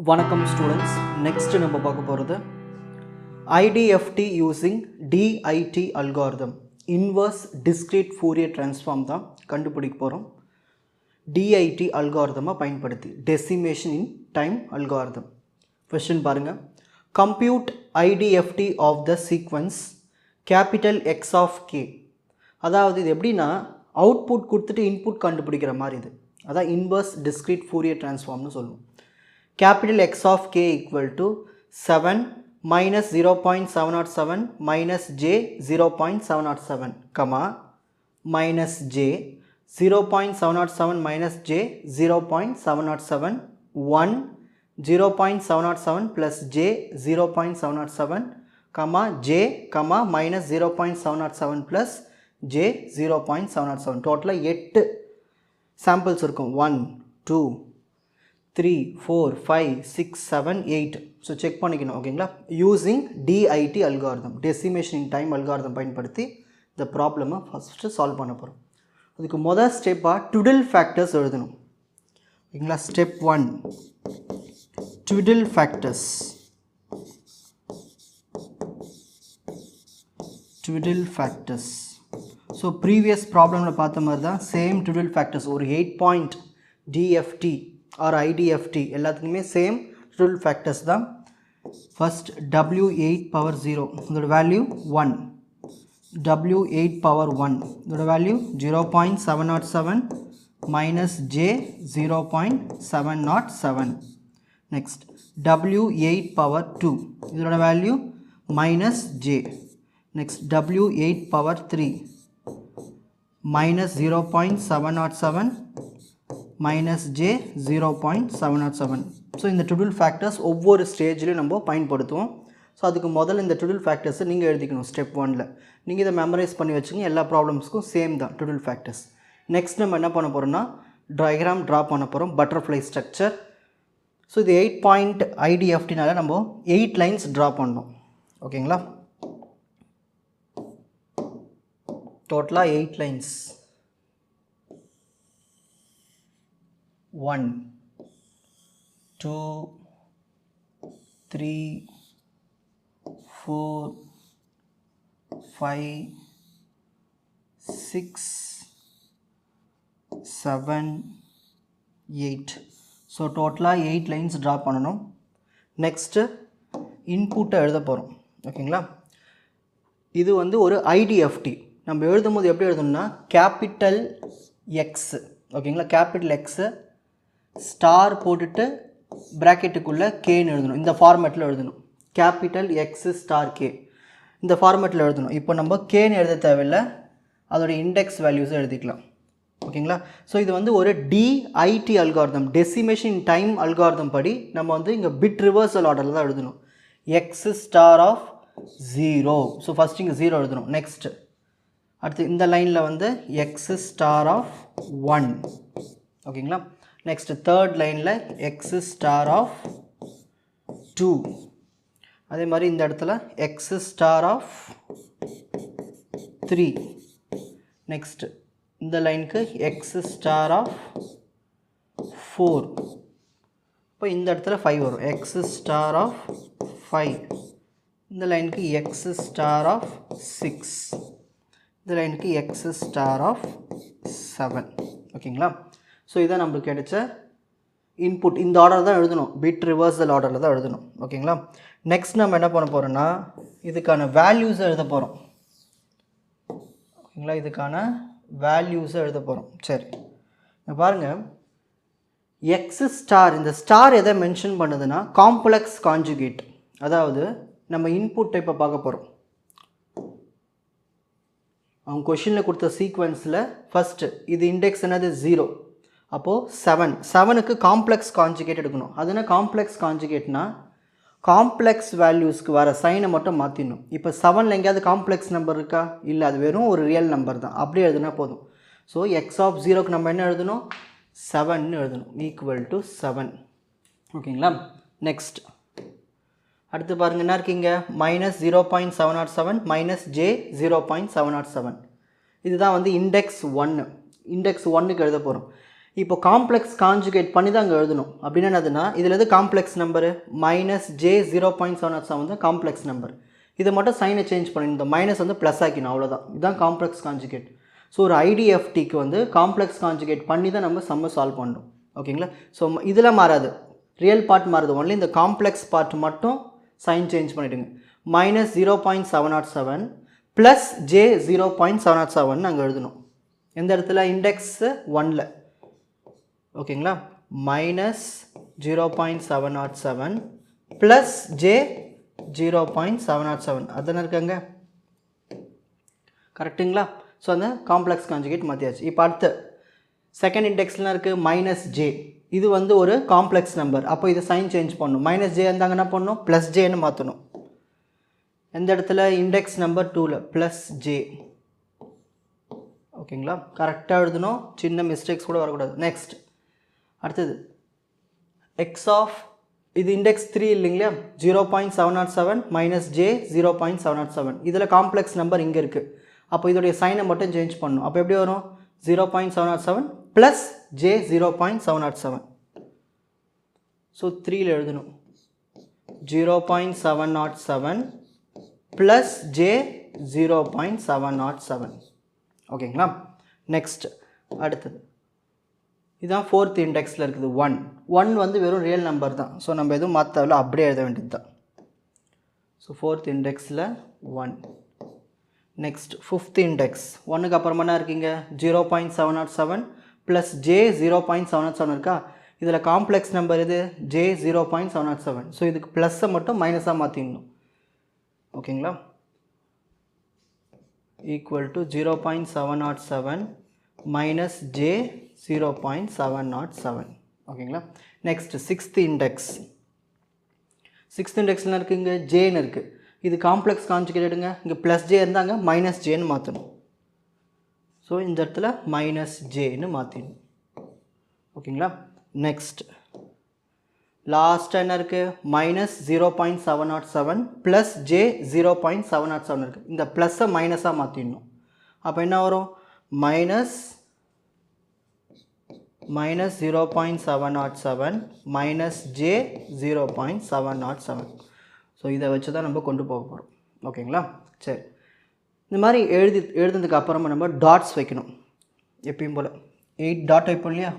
வணக்கம் students. Next நம்ம பார்க்க போகிறது IDFT using DIT algorithm, inverse discrete Fourier transform தான் கண்டுபிடிக்க போகிறோம். DIT அல்காரிதமை பயன்படுத்தி decimation in time algorithm. Question பாருங்கள். Compute IDFT of the sequence capital X of K. அதாவது இது எப்படின்னா அவுட்புட் கொடுத்துட்டு இன்புட் கண்டுபிடிக்கிற மாதிரி இது. அதான் இன்வர்ஸ் டிஸ்க்ரீட் ஃபோரியர் டிரான்ஸ்ஃபார்ம்னு சொல்லுவோம். Capital X of K equal to 7 minus 0.707 minus J 0.707 comma minus J 0.707 minus J 0.707 1 0.707 plus J 0.707 comma J comma minus 0.707 plus J 0.707. Total 8 samples இருக்கும். 1 2 3 4 5 6 7 8. ஸோ செக் பண்ணிக்கணும். ஓகேங்களா? Using DIT algorithm, decimation in time algorithm பயன்படுத்தி இந்த ப்ராப்ளமை first solve பண்ண போகிறோம். அதுக்கு மொதல் ஸ்டெப்பாக ட்விடில் ஃபேக்டர்ஸ் எழுதணும். ஓகேங்களா? Step 1 twiddle factors. Twiddle factors. So previous ப்ராப்ளமில் பார்த்த மாதிரி தான் சேம் ட்விடில் ஃபேக்டர்ஸ். ஒரு 8 பாயிண்ட் DFT or IDFT எல்லாத்துக்குமே சேம் ட்விடில் ஃபேக்டர்ஸ் தான். ஃபர்ஸ்ட் W8 power 0 இதோட வேல்யூ 1, W8 power 1 இதோட value 0.707 minus J 0.707. Next W8 power 2 இதோட value minus J. Next W8 power 3 minus 0.707 minus J 0.707. So இந்த ட்விடில் factors ஒவ்வொரு ஸ்டேஜ்லையும் நம்ம பயன்படுத்துவோம். ஸோ அதுக்கு முதல்ல இந்த ட்விடில் ஃபேக்டர்ஸை நீங்கள் எழுதிக்கணும். ஸ்டெப் 1ல் நீங்கள் இதை மெமரைஸ் பண்ணி வச்சுங்க. எல்லா ப்ராப்ளம்ஸ்க்கும் சேம் தான் ட்விடில் ஃபேக்டர்ஸ். நெக்ஸ்ட் நம்ம என்ன பண்ண போகிறோம்னா டயக்ராம் ட்ரா பண்ண போகிறோம், பட்டர்ஃப்ளை ஸ்ட்ரக்சர். ஸோ இது 8 பாயிண்ட் IDFTனால நம்ம 8 லைன்ஸ் ட்ரா பண்ணோம். ஓகேங்களா? டோட்டலாக 8 லைன்ஸ். 1 2 3 4 5 6 7 8. ஸோ டோட்டலாக 8 லைன்ஸ் ட்ரா பண்ணணும். நெக்ஸ்ட்டு இன்புட்டை எழுத போகிறோம். ஓகேங்களா? இது வந்து ஒரு IDFT. நம்ம எழுதும் போது எப்படி எழுதணும்னா கேபிட்டல் எக்ஸ். ஓகேங்களா? கேபிட்டல் எக்ஸு ஸ்டார் போட்டுட்டு ப்ராக்கெட்டுக்குள்ளே கேன்னு எழுதணும். இந்த ஃபார்மேட்டில் எழுதணும். கேபிட்டல் எக்ஸு ஸ்டார் கே இந்த ஃபார்மேட்டில் எழுதணும். இப்போ நம்ம கேன்னு எழுத தேவையில்லை, அதோடய இண்டெக்ஸ் வேல்யூஸை எழுதிக்கலாம். ஓகேங்களா? ஸோ இது வந்து ஒரு DIT algorithm, decimation in time algorithm படி நம்ம வந்து இங்கே பிட் ரிவர்சல் ஆர்டரில் தான் எழுதணும். X star of 0. So first இங்கே 0 எழுதணும். நெக்ஸ்ட்டு அடுத்து இந்த லைனில் வந்து எக்ஸு ஸ்டார் ஆஃப் 1. ஓகேங்களா? நெக்ஸ்ட் தேர்ட் லைனில் எக்ஸு ஸ்டார் ஆஃப் 2. அதே மாதிரி இந்த இடத்துல எக்ஸு ஸ்டார் ஆஃப் 3. நெக்ஸ்ட் இந்த லைனுக்கு எக்ஸு ஸ்டார் ஆஃப் 4. இப்போ இந்த இடத்துல 5 வரும். X star of 5. இந்த லைனுக்கு எக்ஸு ஸ்டார் ஆஃப் 6. இந்த லைனுக்கு எக்ஸு ஸ்டார் ஆஃப் 7. ஓகேங்களா? ஸோ இதான் நம்மளுக்கு கிடைச்ச இன்புட். இந்த ஆர்டர் தான் எழுதணும், பிட் ரிவர்சல் ஆர்டரில் தான் எழுதணும். ஓகேங்களா? நெக்ஸ்ட் நம்ம என்ன பண்ண போகிறோம்னா இதுக்கான வேல்யூஸை எழுத போகிறோம். ஓகேங்களா? இதுக்கான வேல்யூஸை எழுத போகிறோம். சரி, பாருங்கள். எக்ஸு ஸ்டார், இந்த ஸ்டார் எதை மென்ஷன் பண்ணுதுன்னா காம்ப்ளெக்ஸ் கான்ஜுகேட். அதாவது நம்ம இன்புட்டை இப்போ பார்க்க போகிறோம். அவங்க கொஷினில் கொடுத்த சீக்வன்ஸில் ஃபஸ்ட்டு இது இண்டெக்ஸ் என்னது 0. அப்போது 7க்கு காம்ப்ளெக்ஸ் கான்ஜுகேட் எடுக்கணும். அதுனா காம்ப்ளெக்ஸ் கான்ஜுகேட்னா காம்ப்ளெக்ஸ் வேல்யூஸ்க்கு வர சைனை மட்டும் மாற்றிடணும். இப்போ 7ல் எங்கேயாவது காம்ப்ளெக்ஸ் நம்பர் இருக்கா? இல்லை, அது வெறும் ஒரு ரியல் நம்பர் தான். அப்படியே எழுதுனா போதும். ஸோ எக்ஸ் ஆஃப் 0க்கு நம்ம என்ன எழுதணும்? 7ன்னு எழுதணும். Equal to 7. ஓகேங்களா? நெக்ஸ்ட் அடுத்து பாருங்கள் என்ன இருக்கீங்க? Minus 0.707 minus J 0.707. இதுதான் வந்து இண்டெக்ஸ் 1. இண்டெக்ஸ் 1க்கு எழுத போகிறோம். இப்போ காம்ப்ளெக்ஸ் கான்ஜுகேட் பண்ணி தான் அங்கே எழுதணும். அப்படின்னா என்னதுன்னா இதில் எது காம்ப்ளெக்ஸ் நம்பரு -j0.707 தான் காம்ப்ளெக்ஸ் நம்பர். இதை மட்டும் சைனை சேஞ்ச் பண்ணி இந்த மைனஸ் வந்து ப்ளஸ் ஆக்கிணும், அவ்வளோதான். இதுதான் காம்ப்ளெக்ஸ் கான்ஜுகேட். ஸோ ஒரு ஐடிஎஃப்டிக்கு வந்து காம்ப்ளெக்ஸ் கான்ஜுகேட் பண்ணி தான் நம்ம சம்மை சால்வ் பண்ணணும். ஓகேங்களா? ஸோ இதில் மாறாது, ரியல் பார்ட் மாறுது, ஒன்லி இந்த காம்ப்ளெக்ஸ் பார்ட் மட்டும் சைன் சேஞ்ச் பண்ணிவிடுங்க. -0.707 ப்ளஸ் j0.707 நாங்கள் எழுதணும். எந்த இடத்துல? இண்டெக்ஸ் 1ல். ஓகேங்களா? -0.707 ப்ளஸ் j0.707 அதுதானே இருக்காங்க, கரெக்டுங்களா? ஸோ அந்த காம்ப்ளெக்ஸ் கான்ஜுகேட் மாற்றியாச்சு. இப்போ அடுத்து செகண்ட் இண்டெக்ஸ்லாம் இருக்குது -j. இது வந்து ஒரு காம்ப்ளெக்ஸ் நம்பர். அப்போ இதை சைன் சேஞ்ச் பண்ணணும். -j இருந்தாங்க என்ன பண்ணணும்? ப்ளஸ் ஜேன்னு மாற்றணும். எந்த இடத்துல? இண்டெக்ஸ் நம்பர் 2ல் ப்ளஸ் ஜே. ஓகேங்களா? கரெக்டாக எழுதணும், சின்ன மிஸ்டேக்ஸ் கூட வரக்கூடாது. நெக்ஸ்ட் அடுத்தது எக்ஸ் ஆஃப், இது இண்டெக்ஸ் 3 இல்லைங்களா? 0.707 -j0.707. இதில் காம்ப்ளெக்ஸ் நம்பர் இங்கே இருக்குது. அப்போ இதோடைய சைனை மட்டும் சேஞ்ச் பண்ணணும். அப்போ எப்படி வரும்? 0.707 ப்ளஸ் j0.707. ஸோ 3ல் எழுதணும். 0.707 ப்ளஸ் j0.707. ஓகேங்களா? நெக்ஸ்ட் அடுத்தது இதுதான் ஃபோர்த் இண்டெக்ஸில் இருக்குது 1 வந்து வெறும் ரியல் நம்பர் தான். ஸோ நம்ம எதுவும் மாற்றவில்லை, அப்படியே எழுத வேண்டியது தான். ஸோ ஃபோர்த் இண்டெக்ஸில் 1. நெக்ஸ்ட் ஃபிஃப்த் இண்டெக்ஸ் 1க்கு அப்புறமா என்ன இருக்கீங்க? 0.707 ப்ளஸ் j0.707 இருக்கா? இதில் காம்ப்ளெக்ஸ் நம்பர் இது j0.707. ஸோ இதுக்கு ப்ளஸ்ஸை மட்டும் மைனஸாக மாற்றிடணும். ஓகேங்களா? Equal to 0.707 minus j0.707. ஓகேங்களா? Next sixth index. சிக்ஸ்த் இண்டெக்ஸ்லாம் இருக்குது, இங்கே ஜேன்னு இருக்குது. இது காம்ப்ளெக்ஸ் கான்ஜுகேட் எடுங்க. இங்கே ப்ளஸ் ஜே இருந்தாங்க, மைனஸ் ஜேன்னு மாற்றணும். ஸோ இந்த இடத்துல மைனஸ் ஜேன்னு மாற்றிடணும். ஓகேங்களா? நெக்ஸ்ட் லாஸ்ட்டாக என்ன இருக்குது? -0.707 ப்ளஸ் j0.707 இருக்குது. இந்த ப்ளஸ்ஸை மைனஸாக மாற்றிடணும். அப்போ என்ன வரும்? -0.707 மைனஸ் j0.707. ஸோ இதை வச்சு தான் நம்ம கொண்டு போக போகிறோம். ஓகேங்களா? சரி, இந்த மாதிரி எழுதுனதுக்கு அப்புறமா நம்ம டாட்ஸ் வைக்கணும். எப்பயும் போல் 8 டாட் வைப்போம் இல்லையா?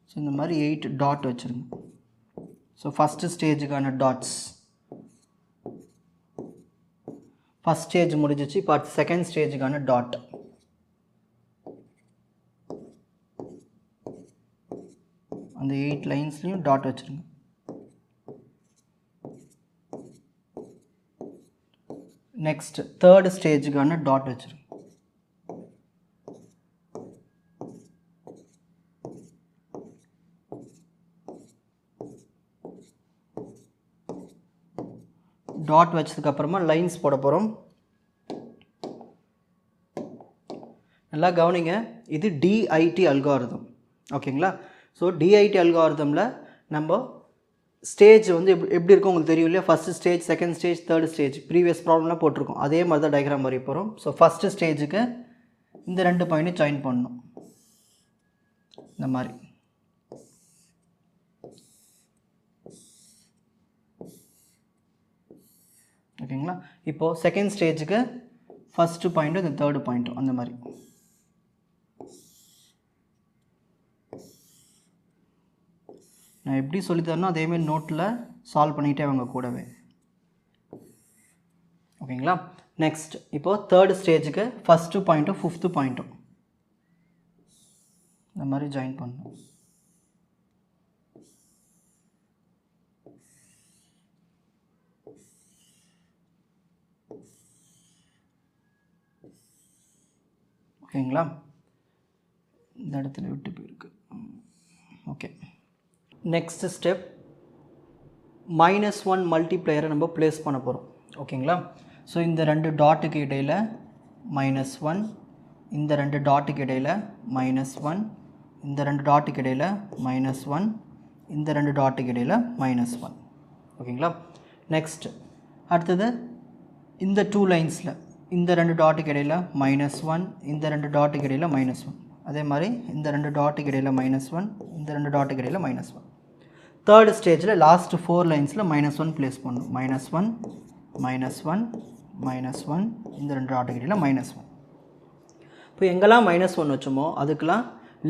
ஸோ இந்த மாதிரி 8 டாட் வச்சுருங்க. ஸோ ஃபஸ்ட்டு ஸ்டேஜுக்கான டாட்ஸ். ஃபஸ்ட் ஸ்டேஜ் முடிஞ்சிச்சு. இப்போ செகண்ட் ஸ்டேஜுக்கான டாட். அந்த 8 லைன்ஸ்லையும் டாட் வச்சுருங்க. நெக்ஸ்ட் தேர்ட் ஸ்டேஜுக்கான டாட் வச்சுருங்க. டாட் வச்சதுக்கப்புறமா லைன்ஸ் போட போகிறோம். நல்லா கவனிங்க, இது டிஐடி அல்காரிதம். ஓகேங்களா? ஸோ டிஐடி அல்காரிதமில் நம்ம ஸ்டேஜ் வந்து எப்படி இருக்கும் உங்களுக்கு தெரியும் இல்லையா? First stage, second stage, third stage previous ப்ராப்ளம்லாம் போட்டிருக்கோம். அதே மாதிரி தான் டயக்ராம் வரைய போகிறோம். ஸோ ஃபஸ்ட்டு ஸ்டேஜுக்கு இந்த 2 பாயிண்ட்டும் ஜாயின் பண்ணணும். இந்த மாதிரி ஓகேங்களா? இப்போது செகண்ட் ஸ்டேஜுக்கு ஃபஸ்ட்டு பாயிண்ட்டும் இந்த தேர்டு பாயிண்ட்டும் அந்த மாதிரி. நான் எப்படி சொல்லித்தரணும் அதேமாரி நோட்டில் சால்வ் பண்ணிகிட்டே வாங்க கூடவே. ஓகேங்களா? நெக்ஸ்ட் இப்போது தேர்டு ஸ்டேஜுக்கு ஃபஸ்ட்டு பாயிண்ட்டும் ஃபிஃப்த்து பாயிண்ட்டும் இந்த மாதிரி ஜாயின் பண்ணணும். ஓகேங்களா? இந்த இடத்துல விட்டு போயிருக்கு. ஓகே, நெக்ஸ்ட் ஸ்டெப் -1 மல்டிப்ளையரை நம்ம ப்ளேஸ் பண்ண போகிறோம். ஓகேங்களா? ஸோ இந்த 2 டாட்டுக்கு இடையில் -1, இந்த 2 டாட்டுக்கு இடையில் -1, இந்த 2 டாட்டுக்கு இடையில் -1, இந்த 2 டாட்டுக்கு இடையில் -1. ஓகேங்களா? நெக்ஸ்ட் அடுத்தது இந்த 2 லைன்ஸில் இந்த ரெண்டு டாட்டுக்கு இடையில் -1, இந்த ரெண்டு டாட்டுக்கு இடையில் -1, அதே மாதிரி இந்த ரெண்டு டாட்டுக்கு இடையில் -1, இந்த ரெண்டு டாட்டுக்கு இடையில் -1. தேர்ட் ஸ்டேஜில் லாஸ்ட் 4 லைன்ஸில் -1 ப்ளேஸ் பண்ணணும். -1, -1, -1, இந்த ரெண்டு டாட்டுக்கு இடையில் -1. இப்போ எங்கெல்லாம் -1 வச்சோமோ அதுக்கெலாம்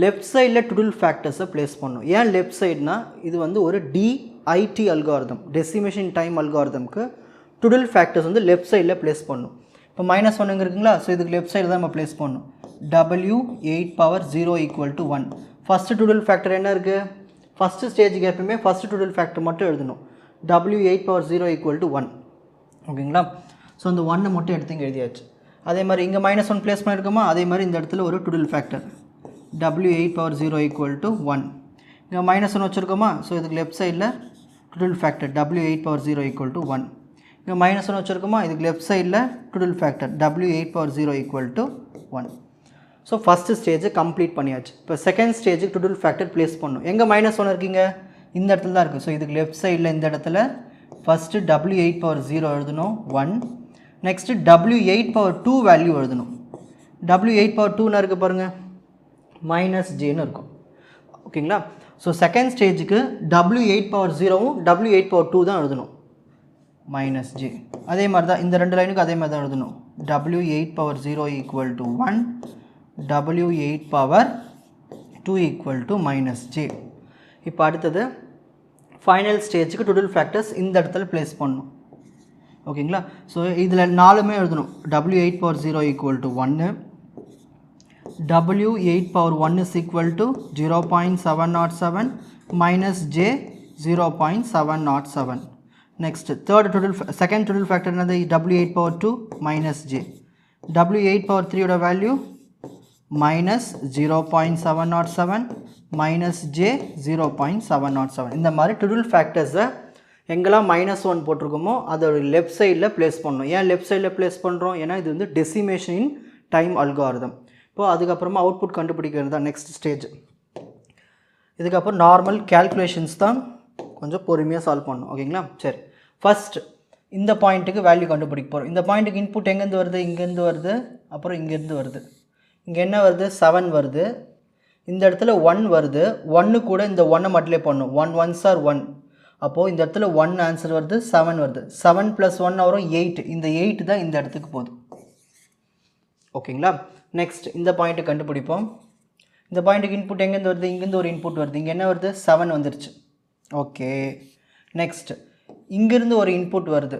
லெஃப்ட் சைடில் டுடல் ஃபேக்டர்ஸை ப்ளேஸ் பண்ணணும். ஏன் லெஃப்ட் சைடுனா இது வந்து ஒரு DIT அல்காரிதம், டெசிமேஷன் டைம் அல்காரிதம்க்கு டுடல் ஃபேக்டர்ஸ் வந்து லெஃப்ட் சைடில் ப்ளேஸ் பண்ணணும். இப்போ -1 இருக்குங்களா, ஸோ இதுக்கு லெஃப்ட் சைடு தான் நம்ம ப்ளேஸ் பண்ணணும். W8 = 1. ஃபஸ்ட்டு டுடல் ஃபேக்டர் என்ன இருக்குது, ஃபஸ்ட்டு ஸ்டேஜுக்கு எப்பவுமே ஃபஸ்ட்டு டுடல் ஃபேக்டர் மட்டும் எழுதணும். W8 = 1. ஓகேங்களா, ஸோ அந்த 1 மட்டும் எடுத்து இங்கே எழுதியாச்சு. அதே மாதிரி இங்கே -1 ப்ளேஸ் பண்ணியிருக்கோமா, அதே மாதிரி இந்த இடத்துல ஒரு டுடல் ஃபேக்டர் W8 = 1. இங்கே -1 வச்சுருக்கோமா, ஸோ இதுக்கு லெஃப்ட் சைடில் டுடல் ஃபேக்டர் W8 = 1. இங்கே -1 வச்சுருக்கோமா, இதுக்கு லெஃப்ட் சைடில் twiddle factor W8 = 1. So first ஸ்டேஜை கம்ப்ளீட் பண்ணியாச்சு. இப்போ செகண்ட் ஸ்டேஜுக்கு டுடல் ஃபேக்டர் ப்ளேஸ் பண்ணணும். எங்கே -1 இருக்கீங்க, இந்த இடத்துல தான் இருக்குது. ஸோ இதுக்கு லெஃப்ட் சைடில் இந்த இடத்துல ஃபஸ்ட்டு W8 எழுதணும் 1. நெக்ஸ்ட்டு W8 வேல்யூ எழுதணும். W8 இருக்குது பாருங்கள், -Jன்னு இருக்கும். ஓகேங்களா, ஸோ செகண்ட் ஸ்டேஜுக்கு W8 W8 தான் எழுதணும், -J. அதே மாதிரி தான் இந்த ரெண்டு லைனுக்கு அதே மாதிரி தான் எழுதணும். W8 = 1, W8 = -J. இப்போ அடுத்தது ஃபைனல் ஸ்டேஜுக்கு டுடல் ஃபேக்டர்ஸ் இந்த இடத்துல ப்ளேஸ் பண்ணணும். ஓகேங்களா, ஸோ இதில் 4மே எழுதணும். W8 = 1, W8 = 0.707 -J 0.707. Next, second total factor another W8 -J. W8 ஓட வேல்யூ -0.707 -J 0.707. இந்த மாதிரி டுடல் ஃபேக்டர்ஸை எங்கெல்லாம் -1 போட்டிருக்கோமோ அதோட லெஃப்ட் சைடில் ப்ளேஸ் பண்ணணும். ஏன் லெஃப்ட் சைடில் ப்ளேஸ் பண்ணுறோம், ஏன்னா இது வந்து டெசிமேஷன் இன் டைம் அல்காரிதம். இப்போது அதுக்கப்புறமா அவுட்புட் கண்டுபிடிக்கிறது தான் நெக்ஸ்ட் ஸ்டேஜ். இதுக்கப்புறம் நார்மல் கேல்குலேஷன்ஸ் தான் கொஞ்சம் பொறுமையாக சால்வ் பண்ணணும். ஓகேங்களா, சரி. ஃபஸ்ட் இந்த பாயிண்ட்டுக்கு வேல்யூ கண்டுபிடிக்க போகிறோம். இந்த பாயிண்ட்டுக்கு இன்புட் எங்கேருந்து வருது, இங்கேருந்து வருது, அப்புறம் இங்கேருந்து வருது. இங்கே என்ன வருது, 7 வருது. இந்த இடத்துல 1 வருது. 1 கூட இந்த 1 மல்டிப்ளை பண்ணும். 1 1s are 1. அப்போது இந்த இடத்துல 1 ஆன்சர் வருது, 7 வருது. 7 + 1 வரும் 8. இந்த 8 தான் இந்த இடத்துக்கு போகுது. ஓகேங்களா, நெக்ஸ்ட் இந்த பாயிண்ட்டை கண்டுபிடிப்போம். இந்த பாயிண்ட்டுக்கு இன்புட் எங்கேருந்து வருது, இங்கேருந்து ஒரு இன்புட் வருது. இங்கே என்ன வருது, 7 வந்துருச்சு. ஓகே, நெக்ஸ்ட் இங்கேருந்து ஒரு இன்புட் வருது.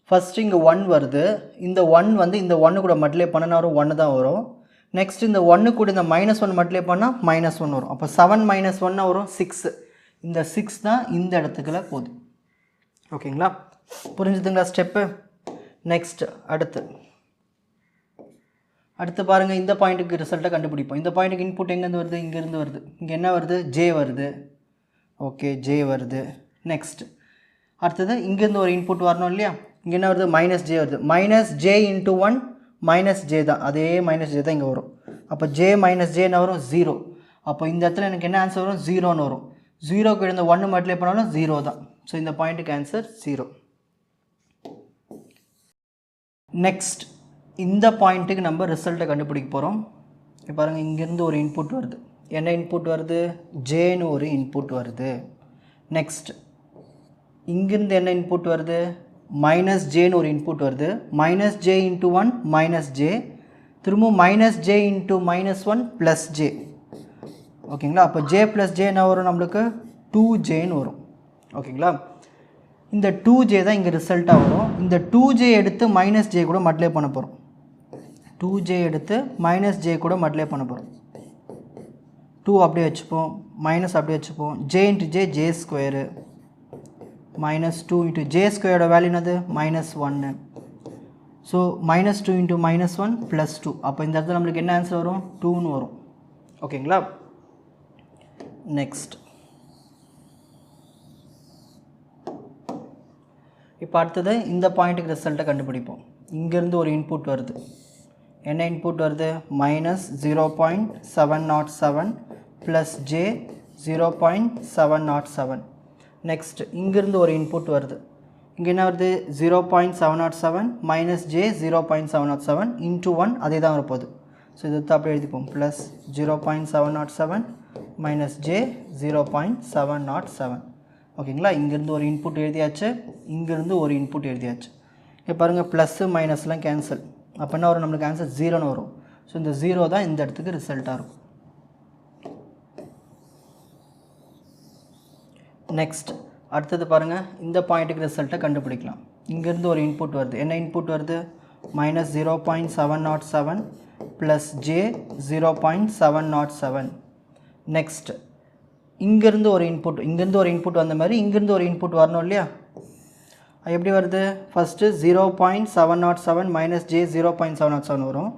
ஃபஸ்ட்டு இங்கே 1 வருது. இந்த 1 வந்து இந்த 1 கூட மல்டிப்ளை பண்ணனா வரும், 1 தான் வரும். நெக்ஸ்ட் இந்த 1 கூட இந்த -1 மல்டிப்ளை பண்ணால் -1 வரும். அப்போ 7 - 1 வரும் 6. இந்த 6 தான் இந்த இடத்துக்குள்ள போகுது. ஓகேங்களா, புரிஞ்சுதுங்களா ஸ்டெப்பு? நெக்ஸ்ட் அடுத்து பாருங்கள், இந்த பாயிண்ட்டுக்கு ரிசல்ட்டை கண்டுபிடிப்போம். இந்த பாயிண்ட்டுக்கு இன்புட் எங்கேருந்து வருது, இங்கேருந்து வருது. இங்கே என்ன வருது, J வருது. ஓகே, J வருது. நெக்ஸ்ட் அடுத்தது இங்கேருந்து ஒரு இன்புட் வரணும் இல்லையா, இங்கே என்ன வருது, -J வருது. -J × 1 -J தான், அதே -J தான் இங்கே வரும். அப்போ J - J என்ன வரும், 0. அப்போ இந்த இடத்துல எனக்கு என்ன ஆன்சர் வரும், 0ன்னு வரும். 0க்கு இந்த 1 மல்டிப்ளை பண்ணாலும் 0 தான். ஸோ இந்த பாயிண்ட்டுக்கு ஆன்சர் 0. நெக்ஸ்ட் இந்த பாயிண்ட்டுக்கு நம்ம ரிசல்ட்டை கண்டுபிடிக்க போகிறோம். இப்போ பாருங்கள், இங்கேருந்து ஒரு இன்புட் வருது. என்ன இன்புட் வருது, Jன்னு ஒரு இன்புட் வருது. நெக்ஸ்ட் இங்கேருந்து என்ன இன்புட் வருது, -Jன்னு ஒரு இன்புட் வருது. -J × 1 -J, திரும்ப -J × -1 +J. ஓகேங்களா, அப்போ J + J என்ன வரும், நம்மளுக்கு 2Jன்னு வரும். ஓகேங்களா, இந்த 2J தான் இங்கே ரிசல்ட்டாக வரும். இந்த 2J எடுத்து -J கூட மல்டிப்ளை பண்ண போகிறோம். 2J எடுத்து -J கூட மல்டிப்ளை பண்ண போகிறோம். 2 அப்படியே வச்சுப்போம், மைனஸ் அப்படியே வச்சுப்போம். J × J J² -2 × J² value என்னது, -1. ஸோ -2 × -1 +2. அப்போ இந்த இடத்துல நம்மளுக்கு என்ன ஆன்சர் வரும், 2ன்னு வரும். ஓகேங்களா, நெக்ஸ்ட் இப்போ அடுத்தது இந்த பாயிண்ட்டுக்கு ரிசல்ட்டை கண்டுபிடிப்போம். இங்கேருந்து ஒரு இன்புட் வருது. என்ன இன்புட் வருது, -0.707 +J 0.707. நெக்ஸ்ட் இங்கேருந்து ஒரு இன்புட் வருது. இங்கே என்ன வருது 0.707 மைனஸ் ஜே 0.707 இன்ட்டு 1 அதே தான் வரப்போகுது. ஸோ இது அப்படியே எழுதிப்போம் ப்ளஸ் 0.707 மைனஸ் ஜே 0.707. ஓகேங்களா, இங்கேருந்து ஒரு இன்புட் எழுதியாச்சு, இங்கேருந்து ஒரு இன்புட் எழுதியாச்சு. இப்போ பாருங்கள் ப்ளஸ்ஸு மைனஸ்லாம் கேன்சல், அப்போ என்ன வரும் நம்மளுக்கு ஆன்சர் 0ன்னு வரும். ஸோ இந்த 0 தான் இந்த இடத்துக்கு ரிசல்ட்டாக இருக்கும். நெக்ஸ்ட் அடுத்தது பாருங்கள், இந்த பாயிண்ட்டுக்கு ரிசல்ட்டை கண்டுபிடிக்கலாம். இங்கேருந்து ஒரு இன்புட் வருது, என்ன இன்புட் வருது மைனஸ் 0.707 ப்ளஸ் ஜே 0.707. நெக்ஸ்ட் இங்கேருந்து ஒரு இன்புட் வந்த மாதிரி இங்கேருந்து ஒரு இன்புட் வரணும் இல்லையா, அது எப்படி வருது, ஃபஸ்ட்டு 0.707 மைனஸ் ஜே 0.707 வரும்,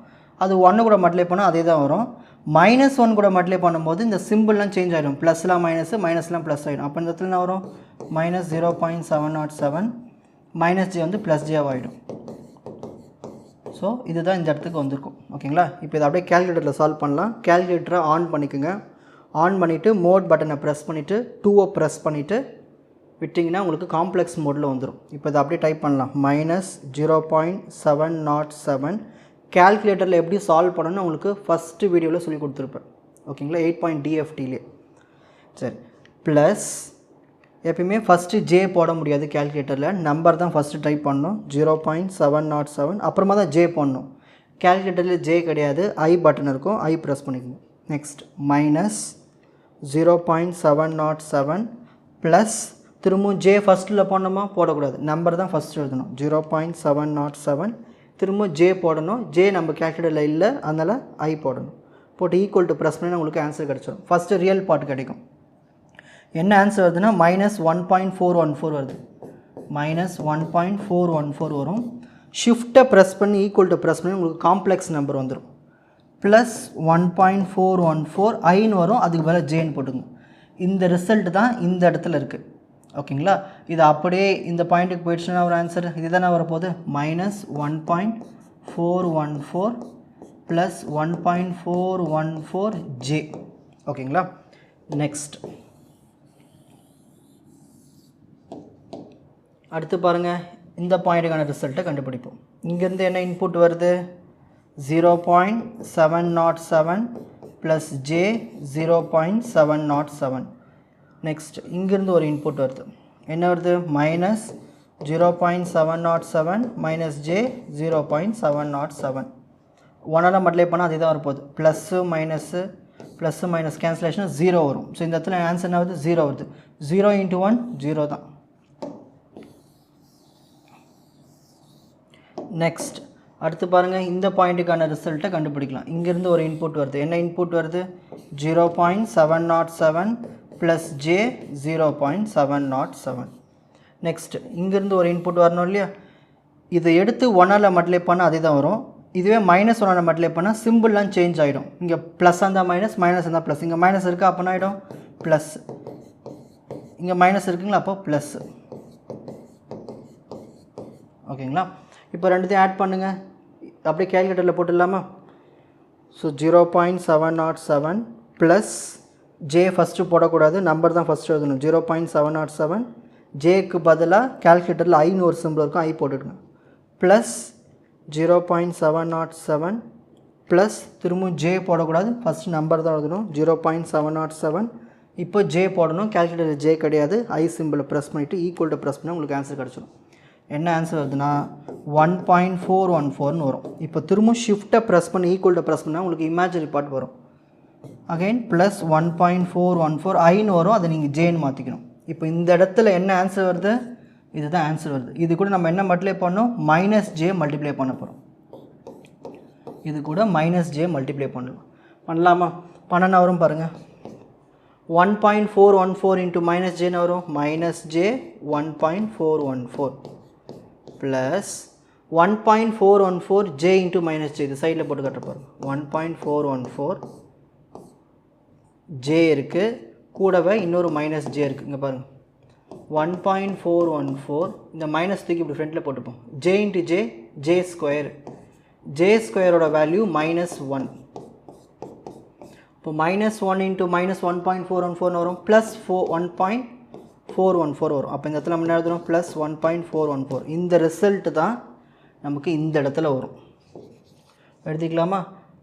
அது 1 கூட மல்டிப்ளை பண்ணால் அதே தான் வரும். -1 கூட மல்டிப்ளை பண்ணும்போது இந்த சிம்பிள்லாம் சேஞ்ச் ஆகிடும், ப்ளஸ்லாம் மைனஸு மைனஸ்லாம் ப்ளஸ் ஆகிடும். அப்போ இந்த இடத்துல என்ன வரும் மைனஸ் 0.707 மைனஸ் ஜே வந்து ப்ளஸ் ஜே ஆகிடும். ஸோ இதுதான் இந்த இடத்துக்கு வந்திருக்கும். ஓகேங்களா, இப்போ இதை அப்படியே கேல்குலேட்டரில் சால்வ் பண்ணலாம். கேல்குலேட்டரை ஆன் பண்ணிக்கோங்க, ஆன் பண்ணிவிட்டு மோட் பட்டனை ப்ரெஸ் பண்ணிவிட்டு 2 ப்ரெஸ் பண்ணிவிட்டு விட்டிங்கன்னா உங்களுக்கு காம்ப்ளெக்ஸ் மோடில் வந்துடும். இப்போ இதை அப்படியே டைப் பண்ணலாம் மைனஸ் 0.707. கேல்குலேட்டரில் எப்படி சால்வ் பண்ணணும்னு உங்களுக்கு ஃபஸ்ட்டு வீடியோவில் சொல்லி கொடுத்துருப்பேன். ஓகேங்களா, 8.DFTலே. சரி, ப்ளஸ் எப்பயுமே ஃபஸ்ட்டு ஜே போட முடியாது கேல்குலேட்டரில், நம்பர் தான் ஃபஸ்ட்டு டைப் பண்ணணும் 0.707, அப்புறமா தான் ஜே போடணும். கேல்குலேட்டரில் ஜே கிடையாது, ஐ பட்டன் இருக்கும், ஐ ப்ரெஸ் பண்ணிக்கணும். நெக்ஸ்ட் மைனஸ் 0.707 ப்ளஸ் திரும்பவும் ஜே ஃபஸ்ட்டில் போடணுமா, போடக்கூடாது, நம்பர் தான் ஃபஸ்ட்டு எழுதணும் 0.707. திரும்ப ஜே போடணும், ஜே நம்ம கேல்குலேட்டரில் இல்லை, அதனால் ஐ போடணும். போட்டு ஈக்குவல் டு ப்ரெஸ் பண்ணி உங்களுக்கு ஆன்சர் கிடச்சிடும். ஃபஸ்ட்டு ரியல் பார்ட் கிடைக்கும். என்ன ஆன்சர் வருதுன்னா மைனஸ் 1.414 வருது, மைனஸ் 1.414 வரும். ஷிஃப்ட்டை ப்ரெஸ் பண்ணி ஈக்குவல் டு ப்ரெஸ் பண்ணி உங்களுக்கு காம்ப்ளெக்ஸ் நம்பர் வந்துடும். ப்ளஸ் 1.414 ஐன்னு வரும், அதுக்கு மேலே ஜேன்னு போட்டுங்க. இந்த ரிசல்ட் தான் இந்த இடத்துல இருக்குது. ஓகேங்களா, இது அப்படியே இந்த பாயிண்ட்டுக்கு போயிடுச்சுன்னா ஒரு ஆன்சர் இது தானே வரப்போகுது, மைனஸ் 1.414 ப்ளஸ் 1.414 ஜே. ஓகேங்களா, நெக்ஸ்ட் அடுத்து பாருங்கள், இந்த பாயிண்ட்டுக்கான ரிசல்ட்டை கண்டுபிடிப்போம். இங்கேருந்து என்ன இன்புட் வருது 0.707 ப்ளஸ் ஜே 0.707. நெக்ஸ்ட் இங்கேருந்து ஒரு இன்புட் வருது, என்ன வருது மைனஸ் 0.707 மைனஸ் ஜே 0.707. 1 மல்டிப்ளை பண்ணால் அதே தான் வரப்போகுது, ப்ளஸ்ஸு மைனஸ் கேன்சலேஷன் 0 வரும். ஸோ இந்த இடத்துல ஆன்சர் என்ன வருது 0 வருது. 0 × 1 0 தான். நெக்ஸ்ட் அடுத்து பாருங்கள், இந்த பாயிண்ட்டுக்கான ரிசல்ட்டை கண்டுபிடிக்கலாம். இங்கேருந்து ஒரு இன்புட் வருது, என்ன இன்புட் வருது 0.707 ப்ளஸ் ஜே 0.707. நெக்ஸ்ட் இங்கேருந்து ஒரு இன்புட் வரணும் இல்லையா, இதை எடுத்து 1 மல்டிப்ளை பண்ணால் அதே தான் வரும். இதுவே -1 மல்டிப்ளை பண்ணால் சிம்பிள்லாம் சேஞ்ச் ஆகிடும். இங்கே ப்ளஸ் இருந்தால் மைனஸ், மைனஸ் இருந்தால் ப்ளஸ். இங்கே மைனஸ் இருக்குது, அப்போ என்ன ஆகிடும் ப்ளஸ். இங்கே மைனஸ் இருக்குங்களா, அப்போ ப்ளஸ். ஓகேங்களா, இப்போ ரெண்டுத்தையும் ஆட் பண்ணுங்கள், அப்படியே கேல்குலேட்டரில் போட்டுடலாமா. ஸோ 0.707 ப்ளஸ் ஜே ஃபஸ்ட்டு போடக்கூடாது, நம்பர் தான் ஃபஸ்ட்டு எழுதணும் 0.707. ஜேக்கு பதிலாக கேல்குலேட்டரில் ஐன்னு ஒரு சிம்பிள் இருக்கும், ஐ போட்டுடுங்க. ப்ளஸ் 0.707 ப்ளஸ் திரும்பவும் ஜே போடக்கூடாது, ஃபஸ்ட்டு நம்பர் தான் எழுதணும் 0.707. இப்போ ஜே போடணும், கேல்குலேட்டரில் ஜே கிடையாது, ஐ சிம்பிளை ப்ரெஸ் பண்ணிவிட்டு ஈக்குவல் டு ப்ரெஸ் பண்ணால் உங்களுக்கு ஆன்சர் கிடச்சிடும். என்ன ஆன்சர் வருதுன்னா 1.414 வரும். இப்போ திரும்ப ஷிஃப்ட்டை ப்ரெஸ் பண்ணி ஈக்குவல் டு ப்ரெஸ் பண்ணால் உங்களுக்கு இமேஜினரி பார்ட் வரும். அகைன் ப்ளஸ் 1.414 ஐன்னு வரும், அதை நீங்கள் ஜேன்னு மாற்றிக்கணும். இப்போ இந்த இடத்துல என்ன ஆன்சர் வருது, இதுதான் ஆன்சர் வருது. இது கூட நம்ம என்ன மல்டிப்ளை பண்ணோம், மைனஸ் ஜே மல்டிப்ளை பண்ண போகிறோம். இது கூட மைனஸ் ஜே மல்டிப்ளை பண்ணலாமா, பண்ணனா வரும் பாருங்கள். 1.414 இன்ட்டு மைனஸ் ஜேன்னு வரும், minus J 1.414 plus 1.414 J into minus J, இது சைடில் போட்டு கட்ட பாருங்கள். 1.414 ஜே இருக்குது, கூடவே இன்னொரு மைனஸ் ஜே இருக்குது, இங்கே பாருங்கள் 1.414. இந்த மைனஸ் தூக்கி இப்படி ஃப்ரண்ட்டில் போட்டுப்போம். J into J, J square, J ஸ்கொயரோட வேல்யூ -1. இப்போ -1 இன்ட்டு -1.414 வரும், ப்ளஸ் 1.414 1.414 வரும். அப்போ இந்த இடத்துல நம்ம என்ன எழுதுறோம்? ப்ளஸ் 1.414. இந்த ரிசல்ட் தான் நமக்கு இந்த இடத்துல வரும். எழுதிக்கலாமா?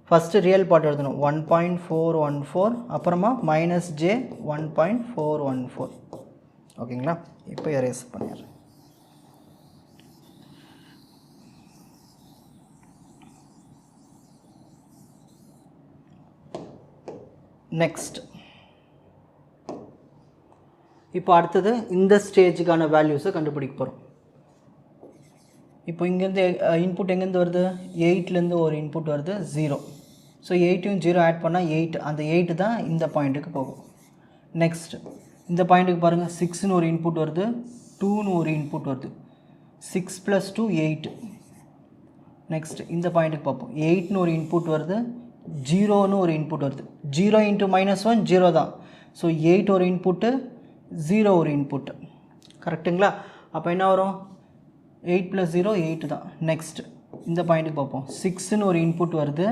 ஃபஸ்ட்டு ரியல் பார்ட் எழுதணும் 1.414, அப்புறமா மைனஸ் ஜே 1.414. ஓகேங்களா? இப்போ எரேஸ் பண்ணிடுறேன். நெக்ஸ்ட் இப்போ அடுத்தது இந்த ஸ்டேஜுக்கான வேல்யூஸை கண்டுபிடிக்க போகிறோம். இப்போ இங்கேருந்து இன்புட் எங்கேருந்து வருது? 8லேருந்து ஒரு இன்புட் வருது 0. ஸோ 8யும் 0 ஆட் பண்ணால் 8, அந்த 8 தான் இந்த பாயிண்ட்டுக்கு போகும். நெக்ஸ்ட் இந்த பாயிண்ட்டுக்கு பாருங்கள், 6ன்னு ஒரு இன்புட் வருது, 2ன்னு ஒரு இன்புட் வருது. 6 + 2 8. நெக்ஸ்ட் இந்த பாயிண்ட்டுக்கு பார்ப்போம். 8ன்னு ஒரு இன்புட் வருது, 0ன்னு ஒரு இன்புட் வருது. 0 × -1 0 தான். ஸோ 8 ஒரு இன்புட்டு, 0 ஒரு இன்புட்டு. கரெக்டுங்களா? அப்போ என்ன வரும்? 8 + 0 8 தான். நெக்ஸ்ட் இந்த பாயிண்ட்டுக்கு பார்ப்போம். 6ன்னு ஒரு இன்புட் வருது,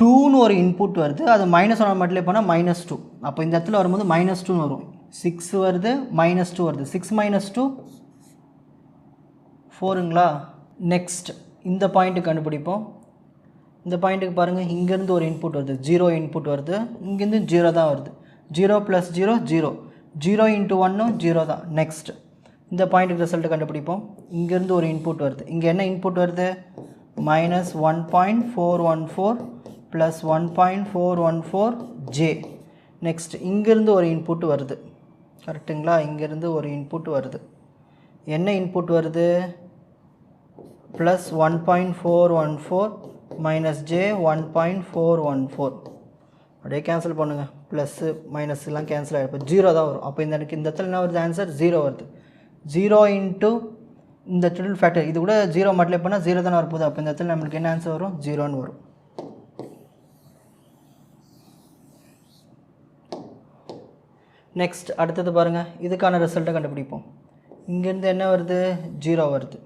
2ன்னு ஒரு இன்புட் வருது. அது -1 மட்டும் போனால் -2. அப்போ இந்த இடத்துல வரும்போது -2ன்னு வரும். 6 வருது, -2 வருது. 6 - 2 4ங்களா? நெக்ஸ்ட் இந்த பாயிண்ட்டு கண்டுபிடிப்போம். இந்த பாயிண்ட்டுக்கு பாருங்கள், இங்கேருந்து ஒரு இன்புட் வருது, 0 இன்புட் வருது. இங்கேருந்து 0 தான் வருது. 0 + 0 0. 0 × 1 0 தான். நெக்ஸ்ட் இந்த பாயிண்ட்டுக்கு ரிசல்ட்டு கண்டுபிடிப்போம். இங்கேருந்து ஒரு இன்புட் வருது. இங்கே என்ன இன்புட் வருது? -1.414 + 1.414 ஜே. நெக்ஸ்ட் இங்கேருந்து ஒரு இன்புட் வருது. கரெக்டுங்களா? இங்கேருந்து ஒரு இன்புட் வருது. என்ன இன்புட் வருது? +1.414 - ஜே 1.414. அப்படியே கேன்சல் பண்ணுங்கள். ப்ளஸ்ஸு மைனஸ்லாம் கேன்சல் ஆகிடும். இப்போ 0 தான் வரும். அப்போ இந்த இடத்துல என்ன வருது? ஆன்சர் 0 வருது. 0 × இந்த ட்ரிபிள் ஃபேக்டர், இது கூட 0 மல்டிப்ளை பண்ணால் 0 தானே வரப்போகுது. அப்போ இந்த இடத்துல நம்மளுக்கு என்ன ஆன்சர் வரும்? 0ன்னு வரும். நெக்ஸ்ட் அடுத்தது பாருங்கள், இதுக்கான ரிசல்ட்டை கண்டுபிடிப்போம். இங்கேருந்து என்ன வருது? 0 வருது.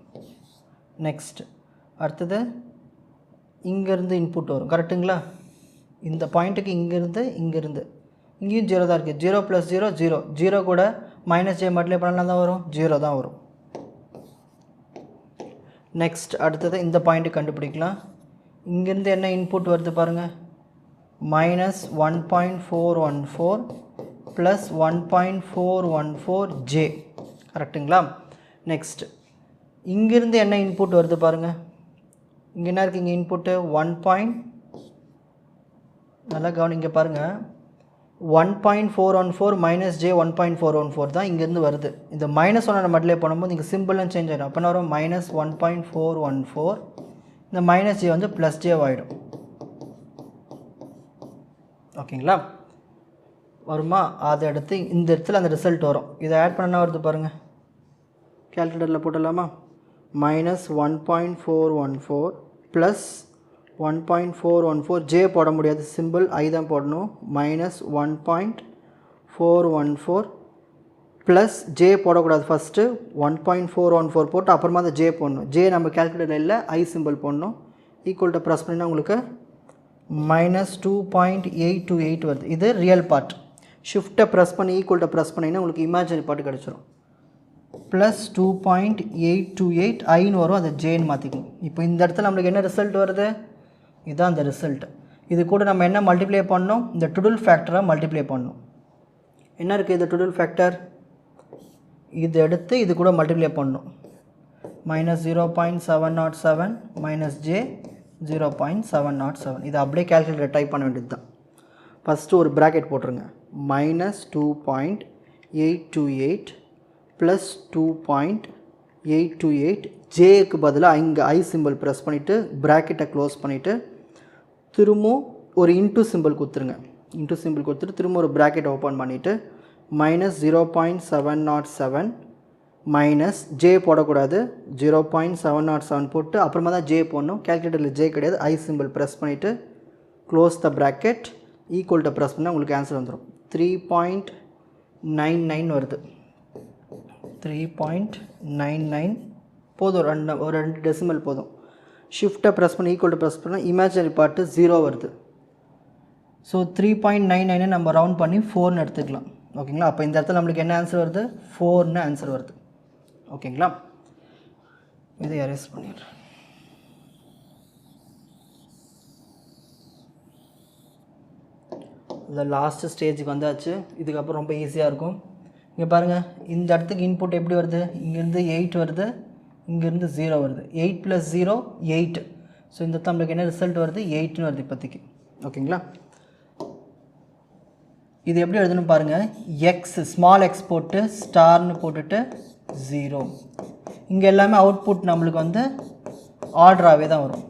நெக்ஸ்ட் அடுத்தது இங்கேருந்து இன்புட் வரும். கரெக்டுங்களா? இந்த பாயிண்ட்டுக்கு இங்கேருந்து இங்கேயும் 0 தான் இருக்குது. 0 + 0 0. 0 கூட -ஜே மல்டிப்ளை பண்ணலாம் தான் வரும், 0 தான் வரும். நெக்ஸ்ட் அடுத்தது இந்த பாயிண்ட்டு கண்டுபிடிக்கலாம். இங்கேருந்து என்ன இன்புட் வருது பாருங்கள்? -1.414 + 1.414 ஜே. கரெக்டுங்களா? நெக்ஸ்ட் இங்கேருந்து என்ன இன்புட் வருது பாருங்கள்? இங்கே என்ன இருக்குது? இங்கே இன்புட்டு நல்லா கவனிங்க பாருங்கள். 1.414 - ஜே 1.414 தான் இங்கேருந்து வருது. இந்த -1 மல்டிப்ளை பண்ணும்போது இங்கே சிம்பிளும் சேஞ்ச் ஆகிடும். அப்போ என்ன வரும்? -1.414. இந்த -ஜே வந்து +ஜே ஆகிடும். ஓகேங்களா? வருமா? அதை அடுத்து இந்த இடத்துல அந்த ரிசல்ட் வரும். இதை ஆட் பண்ண வருது பாருங்கள். கால்குலேட்டரில் போட்டுடலாமா? -1.414 + 1.414 ஜே போட முடியாது, சிம்பிள் ஐ தான் போடணும். -1.414 ப்ளஸ் ஜே போடக்கூடாது. ஃபஸ்ட்டு 1.414 போட்டு அப்புறமா அந்த ஜே போடணும். ஜே நம்ம கால்குலேட்டர் இல்லை, ஐ சிம்பிள் போடணும். ஈக்குவல் டு ப்ரெஸ் பண்ணினா உங்களுக்கு -2.828 வருது. இது ரியல் பார்ட். ஷிஃப்ட்டை ப்ரெஸ் பண்ணி ஈக்குவல் டு ப்ரெஸ் பண்ணிங்கன்னா உங்களுக்கு இமேஜினரி பார்ட் கிடச்சிரும். +2.828 ஐன்னு வரும், அதை ஜேன்னு மாற்றிக்கணும். இப்போ இந்த இடத்துல நம்மளுக்கு என்ன ரிசல்ட் வருது? இதுதான் அந்த ரிசல்ட். இது கூட நம்ம என்ன மல்டிப்ளை பண்ணணும்? இந்த டுடல் ஃபேக்டரை மல்டிப்ளை பண்ணணும். என்ன இருக்குது இது டுடல் ஃபேக்டர்? இது எடுத்து இது கூட மல்டிப்ளை பண்ணணும். -0.707 ஜே 0.707. இதை அப்படியே கால்குலேட்டர் டைப் பண்ண வேண்டியது தான். ஃபஸ்ட்டு ஒரு ப்ராக்கெட் போட்டுருங்க. -2.828 + 2.828 ஜேக்கு பதிலாக இங்கே ஐ சிம்பிள் ப்ரெஸ் பண்ணிவிட்டு ப்ராக்கெட்டை க்ளோஸ் பண்ணிவிட்டு திரும்பவும் ஒரு இன்ட்டு சிம்பிள் கொடுத்துருங்க. இன்ட்டு சிம்பிள் கொடுத்துட்டு திரும்ப ஒரு ப்ராக்கெட் ஓப்பன் பண்ணிவிட்டு -0.707 மைனஸ் ஜே போடக்கூடாது, 0.707 போட்டு அப்புறமா தான் ஜே போடணும். கால்குலேட்டரில் ஜே கிடையாது, ஐ சிம்பிள் ப்ரெஸ் பண்ணிவிட்டு close the bracket equal to press பண்ணால் உங்களுக்கு ஆன்சர் வந்துடும். 3.99 வருது. 3.99 போதும். ஒரு ரெண்டு டெசிமல் போதும். ஷிஃப்ட்டை ப்ரெஸ் பண்ணி ஈக்குவல் டு ப்ரெஸ் பண்ணால் இமேஜினரி பார்ட்டு 0 வருது. ஸோ 3.99 நம்ம ரவுண்ட் பண்ணி 4ன்னு எடுத்துக்கலாம். ஓகேங்களா. அப்போ இந்த இடத்துல நம்மளுக்கு என்ன ஆன்சர் வருது? 4ன்னு ஆன்சர் வருது. ஓகேங்களா. இதை எரேஸ் பண்ணிடுறேன். இந்த லாஸ்ட் ஸ்டேஜுக்கு வந்தாச்சு. இதுக்கப்புறம் ரொம்ப ஈஸியாக இருக்கும். இங்கே பாருங்கள், இந்த இடத்துக்கு இன்புட் எப்படி வருது? இங்கேருந்து 8 வருது, இங்கேருந்து 0 வருது. 8 + 0 8. ஸோ இந்த இடத்துல நம்மளுக்கு என்ன ரிசல்ட் வருது? 8ன்னு வருது இப்போதைக்கு. ஓகேங்களா. இது எப்படி எழுதணும் பாருங்கள். எக்ஸ் ஸ்மால் எக்ஸ் போட்டு ஸ்டார்னு போட்டுட்டு 0. இங்கே எல்லாமே அவுட்புட் நம்மளுக்கு வந்து ஆர்டராகவே தான் வரும்.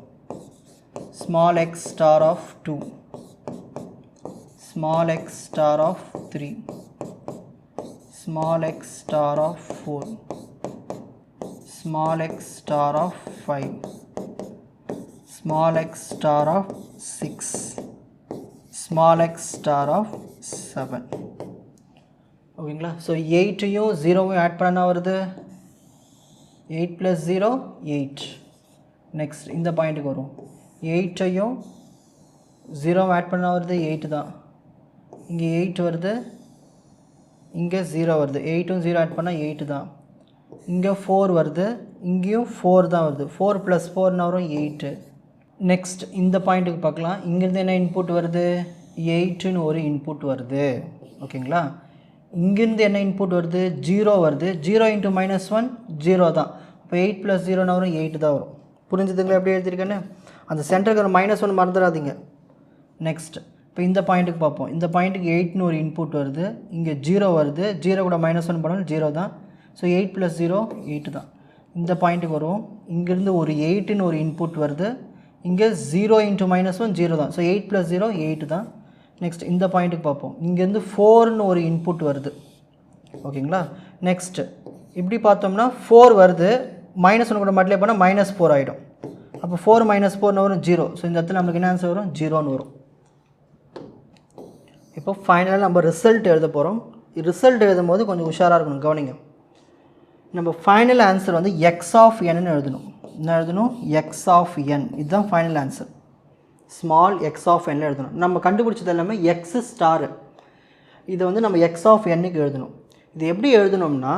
Small x star of 2, small x star of 3, small x star of 4, small x star of 5, small x star of 6, small x star of 7. ஓகேங்களா. ஸோ 8ஐயும் 0வையும் ஆட் பண்ணா வருது 8 + 0 8. நெக்ஸ்ட் இந்த பாயிண்ட்டுக்கு வரும். 8ஐயும் 0 ஆட் பண்ணா வருது 8 தான். இங்கே 8 வருது, இங்கே 0 வருது. 8ம் 0 ஆட் பண்ணால் 8 தான். இங்கே 4 வருது, இங்கேயும் 4 தான் வருது. 4 + 4 வரும் 8. நெக்ஸ்ட் இந்த பாயிண்ட்டுக்கு பார்க்கலாம். இங்கேருந்து என்ன இன்புட் வருது? 8ன்னு ஒரு இன்புட் வருது. ஓகேங்களா. இங்கேருந்து என்ன இன்புட் வருது? 0 வருது. 0 × -1 0 தான். அப்போ 8 + 0 வரும் 8 தான் வரும். புரிஞ்சுதுங்களா எப்படி எழுதியிருக்கேன்னு? அந்த சென்டருக்கு ஒரு -1 மறந்துடாதீங்க. நெக்ஸ்ட் இப்போ இந்த பாயிண்ட்டுக்கு பார்ப்போம். இந்த பாயிண்ட்டுக்கு 8ன்னு ஒரு இன்புட் வருது, இங்கே 0 வருது. 0 கூட -1 பண்ணாலும் 0 தான். ஸோ 8 + 0 8 தான். இந்த பாயிண்ட்டுக்கு வரும். இங்கேருந்து ஒரு 8ன்னு ஒரு இன்புட் வருது, இங்கே 0 × -1 0 தான். ஸோ 8 + 0 8 தான். நெக்ஸ்ட் இந்த பாயிண்ட்டுக்கு பார்ப்போம். இங்கேருந்து 4ன்னு ஒரு இன்புட் வருது. ஓகேங்களா. நெக்ஸ்ட்டு இப்படி பார்த்தோம்னா 4 வருது, -1 கூட மல்டிப்ளை பண்ணால் -4 ஆகிடும். அப்போ 4 - 4 வரும் 0. ஸோ இந்த இடத்துல நம்மளுக்கு என்ன ஆன்சர் வரும்? 0ன்னு வரும். இப்போ ஃபைனலாக நம்ம ரிசல்ட் எழுத போகிறோம். ரிசல்ட் எழுதும் போது கொஞ்சம் உஷாராக இருக்கணும், கவனிங்க. நம்ம ஃபைனல் ஆன்சர் வந்து எக்ஸ் ஆஃப் என்னு எழுதணும். என்ன எழுதணும்? X of N. இதுதான் final answer. Small X of N எழுதணும். நம்ம கண்டுபிடிச்சது எல்லாமே எக்ஸ் ஸ்டாரு. இதை வந்து நம்ம எக்ஸ் ஆஃப் எண்ணுக்கு எழுதணும். இது எப்படி எழுதணும்னா,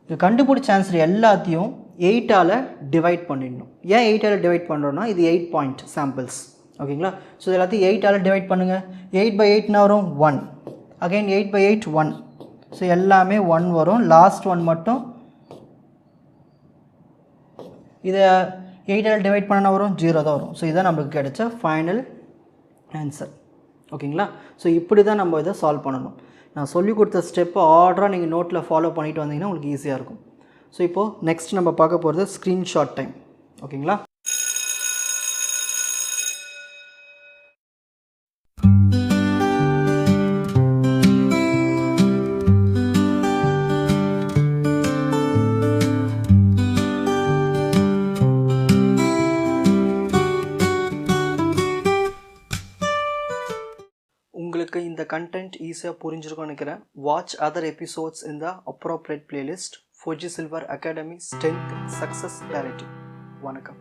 இது கண்டுபிடிச்ச ஆன்சர் எல்லாத்தையும் 8ஆல் டிவைட் பண்ணிடணும். ஏன் 8ஆல் டிவைட் பண்ணுறோன்னா, இது 8 பாயிண்ட் சாம்பிள்ஸ். ஓகேங்களா. ஸோ இது எல்லாத்தையும் 8ஆல் டிவைட் பண்ணுங்கள். 8/8 வரும் 1. அகைன் 8/8 1. ஸோ எல்லாமே 1 வரும். லாஸ்ட் 1 மட்டும் இதை 8ஆல் டிவைட் பண்ணால் வரும் 0 தான் வரும். ஸோ இதுதான் நம்மளுக்கு கிடைச்ச ஃபைனல் ஆன்சர். ஓகேங்களா. ஸோ இப்படி தான் நம்ம இதை சால்வ் பண்ணணும். நான் சொல்லிக் கொடுத்த ஸ்டெப்பை ஆர்டராக நீங்கள் நோட்டில் ஃபாலோ பண்ணிட்டு வந்தீங்கன்னா உங்களுக்கு ஈஸியாக இருக்கும். ஸோ இப்போது நெக்ஸ்ட் நம்ம பார்க்க போகிறது ஸ்க்ரீன்ஷாட் டைம். ஓகேங்களா. உங்களுக்கு இந்த கண்டென்ட் ஈஸியாக புரிஞ்சிருக்கும்னு நினைக்கிறேன். வாட்ச் அதர் எபிசோட்ஸ் இன் த appropriate playlist. Four G silver academy strength success directive. வணக்கம்.